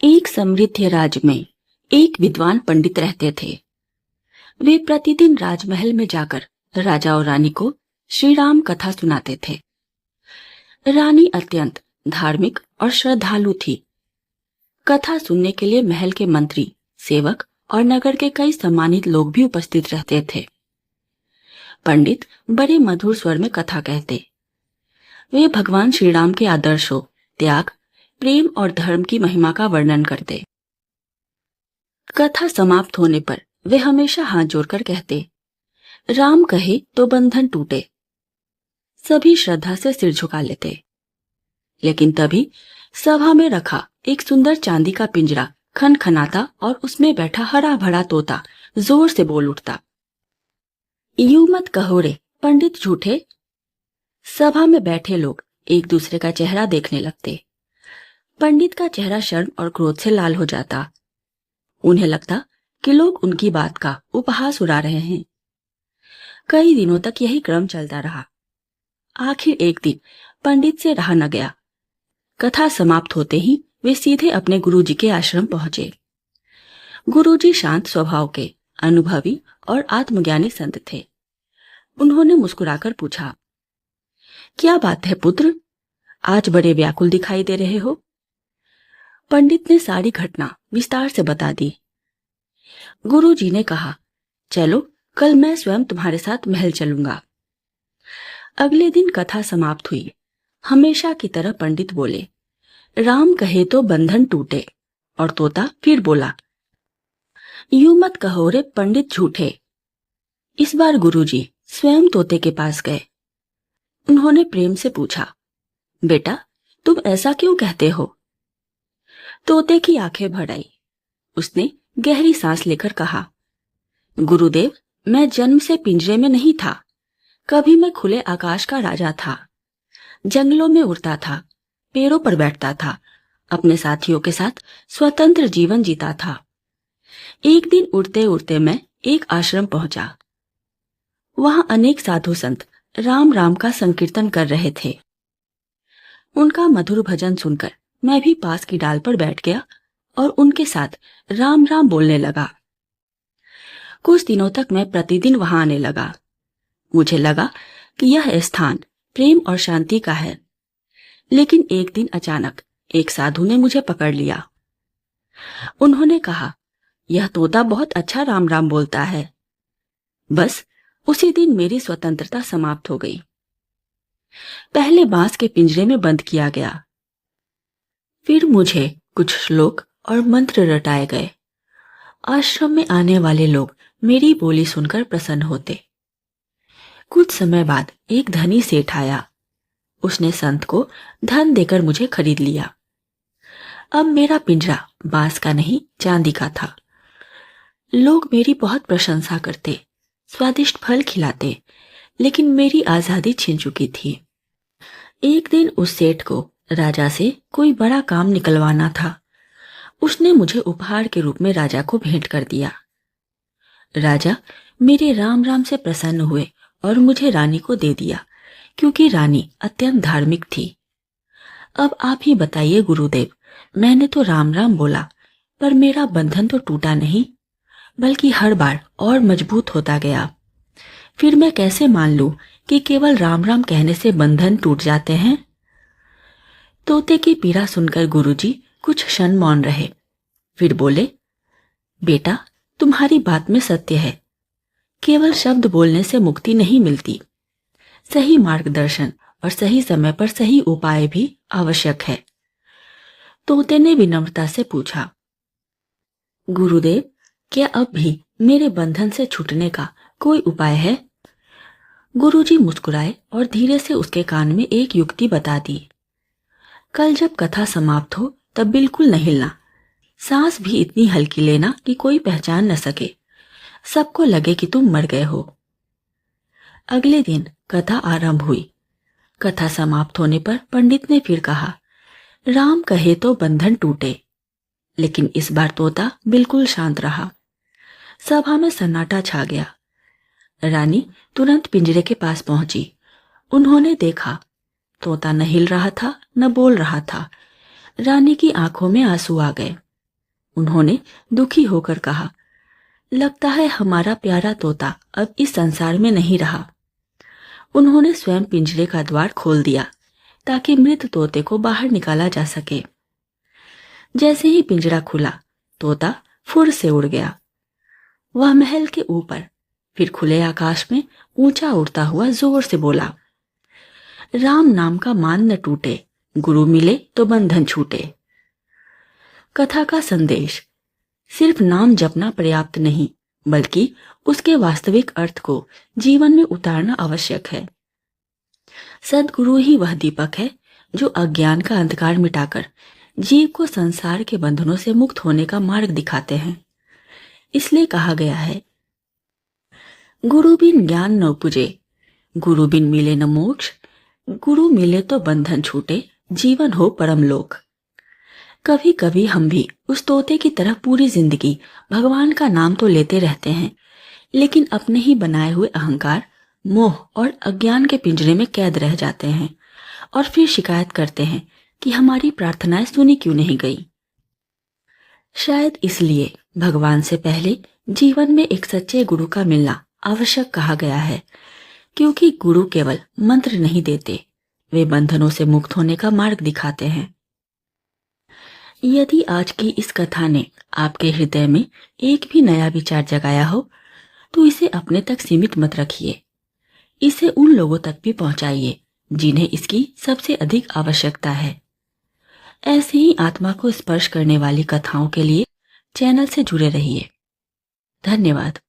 एक समृद्ध राज्य में एक विद्वान पंडित रहते थे। वे प्रतिदिन राजमहल में जाकर राजा और रानी को श्री राम कथा सुनाते थे। रानी अत्यंत धार्मिक और श्रद्धालु थी। कथा सुनने के लिए महल के मंत्री, सेवक और नगर के कई सम्मानित लोग भी उपस्थित रहते थे। पंडित बड़े मधुर स्वर में कथा कहते। वे भगवान श्री राम के आदर्शों, त्याग, प्रेम और धर्म की महिमा का वर्णन करते। कथा समाप्त होने पर वे हमेशा हाथ जोड़कर कहते, राम कहे तो बंधन टूटे। सभी श्रद्धा से सिर झुका लेते। लेकिन तभी सभा में रखा एक सुंदर चांदी का पिंजरा खनखनाता और उसमें बैठा हरा भरा तोता जोर से बोल उठता, यूं मत कहो रे पंडित झूठे। सभा में बैठे लोग एक दूसरे का चेहरा देखने लगते। पंडित का चेहरा शर्म और क्रोध से लाल हो जाता। उन्हें लगता कि लोग उनकी बात का उपहास उड़ा रहे हैं। कई दिनों तक यही क्रम चलता रहा। आखिर एक दिन पंडित से रहा न गया। कथा समाप्त होते ही वे सीधे अपने गुरुजी के आश्रम पहुंचे। गुरुजी शांत स्वभाव के, अनुभवी और आत्मज्ञानी संत थे। उन्होंने मुस्कुराकर पूछा, क्या बात है पुत्र, आज बड़े व्याकुल दिखाई दे रहे हो? पंडित ने सारी घटना विस्तार से बता दी। गुरुजी ने कहा, चलो कल मैं स्वयं तुम्हारे साथ महल चलूंगा। अगले दिन कथा समाप्त हुई। हमेशा की तरह पंडित बोले, राम कहे तो बंधन टूटे। और तोता फिर बोला, यूं मत कहो रे पंडित झूठे। इस बार गुरुजी स्वयं तोते के पास गए। उन्होंने प्रेम से पूछा, बेटा तुम ऐसा क्यों कहते हो? तोते की आंखें भर आई। उसने गहरी सांस लेकर कहा, गुरुदेव, मैं जन्म से पिंजरे में नहीं था। कभी मैं खुले आकाश का राजा था। जंगलों में उड़ता था, पेड़ों पर बैठता था, अपने साथियों के साथ स्वतंत्र जीवन जीता था। एक दिन उड़ते उड़ते मैं एक आश्रम पहुंचा। वहां अनेक साधु संत राम राम का संकीर्तन कर रहे थे। उनका मधुर भजन सुनकर मैं भी पास की डाल पर बैठ गया और उनके साथ राम राम बोलने लगा। कुछ दिनों तक मैं प्रतिदिन वहां आने लगा। मुझे लगा कि यह स्थान प्रेम और शांति का है। लेकिन एक दिन अचानक एक साधु ने मुझे पकड़ लिया। उन्होंने कहा, यह तोता बहुत अच्छा राम राम बोलता है। बस उसी दिन मेरी स्वतंत्रता समाप्त हो गई। पहले बांस के पिंजरे में बंद किया गया। फिर मुझे कुछ श्लोक और मंत्र रटाए गए। आश्रम में आने वाले लोग मेरी बोली सुनकर प्रसन्न होते। कुछ समय बाद एक धनी सेठ आया। उसने संत को धन देकर मुझे खरीद लिया। अब मेरा पिंजरा बांस का नहीं, चांदी का था। लोग मेरी बहुत प्रशंसा करते, स्वादिष्ट फल खिलाते, लेकिन मेरी आजादी छिन चुकी थी। एक दिन उस सेठ को राजा से कोई बड़ा काम निकलवाना था। उसने मुझे उपहार के रूप में राजा को भेंट कर दिया। राजा मेरे राम राम से प्रसन्न हुए और मुझे रानी को दे दिया, क्योंकि रानी अत्यंत धार्मिक थी। अब आप ही बताइए गुरुदेव, मैंने तो राम राम बोला, पर मेरा बंधन तो टूटा नहीं, बल्कि हर बार और मजबूत होता गया। फिर मैं कैसे मान लूं कि केवल राम राम कहने से बंधन टूट जाते हैं? तोते की पीड़ा सुनकर गुरुजी कुछ क्षण मौन रहे। फिर बोले, बेटा तुम्हारी बात में सत्य है। केवल शब्द बोलने से मुक्ति नहीं मिलती। सही मार्गदर्शन और सही समय पर सही उपाय भी आवश्यक है। तोते ने विनम्रता से पूछा, गुरुदेव, क्या अब भी मेरे बंधन से छूटने का कोई उपाय है? गुरुजी मुस्कुराए और धीरे से उसके कान में एक युक्ति बता दी। कल जब कथा समाप्त हो तब बिल्कुल न हिलना। सांस भी इतनी हल्की लेना कि कोई पहचान न सके। सबको लगे कि तुम मर गए हो। अगले दिन कथा आरंभ हुई। कथा समाप्त होने पर पंडित ने फिर कहा, राम कहे तो बंधन टूटे। लेकिन इस बार तोता बिल्कुल शांत रहा। सभा में सन्नाटा छा गया। रानी तुरंत पिंजरे के पास पहुंची। उन्होंने देखा, तोता न हिल रहा था, न बोल रहा था। रानी की आंखों में आंसू आ गए। उन्होंने दुखी होकर कहा, लगता है हमारा प्यारा तोता अब इस संसार में नहीं रहा। उन्होंने स्वयं पिंजरे का द्वार खोल दिया ताकि मृत तोते को बाहर निकाला जा सके। जैसे ही पिंजरा खुला, तोता फुर से उड़ गया। वह महल के ऊपर, फिर खुले आकाश में ऊंचा उड़ता हुआ जोर से बोला, राम नाम का मान न टूटे, गुरु मिले तो बंधन छूटे। कथा का संदेश, सिर्फ नाम जपना पर्याप्त नहीं, बल्कि उसके वास्तविक अर्थ को जीवन में उतारना आवश्यक है। सद्गुरु ही वह दीपक है जो अज्ञान का अंधकार मिटाकर जीव को संसार के बंधनों से मुक्त होने का मार्ग दिखाते हैं। इसलिए कहा गया है, गुरु बिन ज्ञान न उपजे, गुरु बिन मिले न मोक्ष, गुरु मिले तो बंधन छूटे, जीवन हो परम लोक। कभी कभी हम भी उस तोते की तरह पूरी जिंदगी भगवान का नाम तो लेते रहते हैं, लेकिन अपने ही बनाए हुए अहंकार, मोह और अज्ञान के पिंजरे में कैद रह जाते हैं और फिर शिकायत करते हैं कि हमारी प्रार्थनाएं सुनी क्यों नहीं गई। शायद इसलिए भगवान से पहले जीवन में एक सच्चे गुरु का मिलना आवश्यक कहा गया है, क्योंकि गुरु केवल मंत्र नहीं देते, वे बंधनों से मुक्त होने का मार्ग दिखाते हैं। यदि आज की इस कथा ने आपके हृदय में एक भी नया विचार जगाया हो, तो इसे अपने तक सीमित मत रखिए। इसे उन लोगों तक भी पहुंचाइए जिन्हें इसकी सबसे अधिक आवश्यकता है। ऐसे ही आत्मा को स्पर्श करने वाली कथाओं के लिए चैनल से जुड़े रहिए। धन्यवाद।